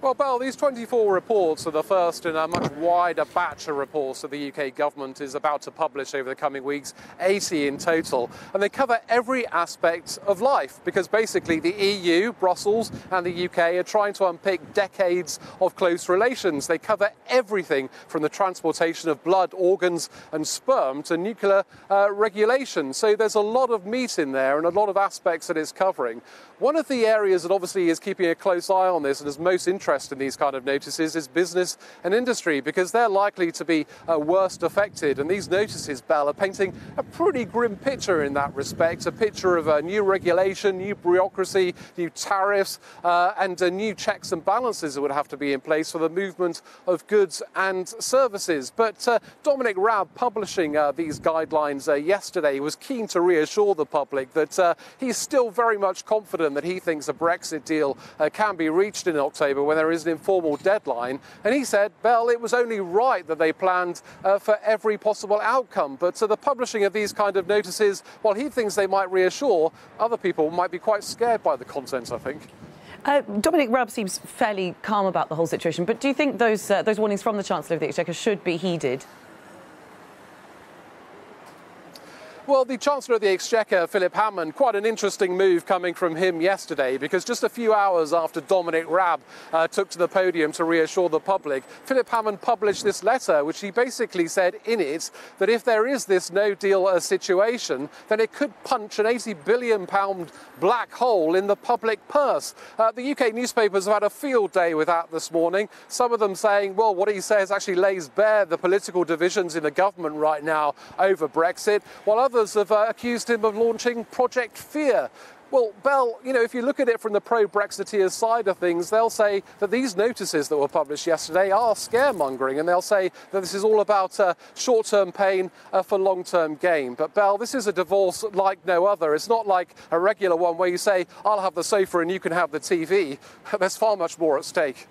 Well, Belle, these 24 reports are the first in a much wider batch of reports that the UK government is about to publish over the coming weeks, 80 in total. And they cover every aspect of life because basically the EU, Brussels and the UK are trying to unpick decades of close relations. They cover everything from the transportation of blood, organs and sperm to nuclear regulation. So there's a lot of meat in there and a lot of aspects that it's covering. One of the areas that obviously is keeping a close eye on this and is most interested in these kind of notices is business and industry, because they're likely to be worst affected. And these notices, Belle, are painting a pretty grim picture in that respect, a picture of new regulation, new bureaucracy, new tariffs and new checks and balances that would have to be in place for the movement of goods and services. But Dominic Raab, publishing these guidelines yesterday, was keen to reassure the public that he's still very much confident that he thinks a Brexit deal can be reached in October when there is an informal deadline. And he said, Belle, it was only right that they planned for every possible outcome. But the publishing of these kind of notices, while he thinks they might reassure, other people might be quite scared by the content, I think. Dominic Raab seems fairly calm about the whole situation, but do you think those warnings from the Chancellor of the Exchequer should be heeded? Well, the Chancellor of the Exchequer, Philip Hammond, quite an interesting move coming from him yesterday, because just a few hours after Dominic Raab took to the podium to reassure the public, Philip Hammond published this letter, which he basically said in it that if there is this no-deal situation, then it could punch an £80 billion black hole in the public purse. The UK newspapers have had a field day with that this morning, some of them saying, well, what he says actually lays bare the political divisions in the government right now over Brexit, while others have accused him of launching Project Fear. Well, Belle, you know, if you look at it from the pro-Brexiteers side of things, they'll say that these notices that were published yesterday are scaremongering, and they'll say that this is all about short-term pain for long-term gain. But, Belle, this is a divorce like no other. It's not like a regular one where you say, I'll have the sofa and you can have the TV. There's far much more at stake.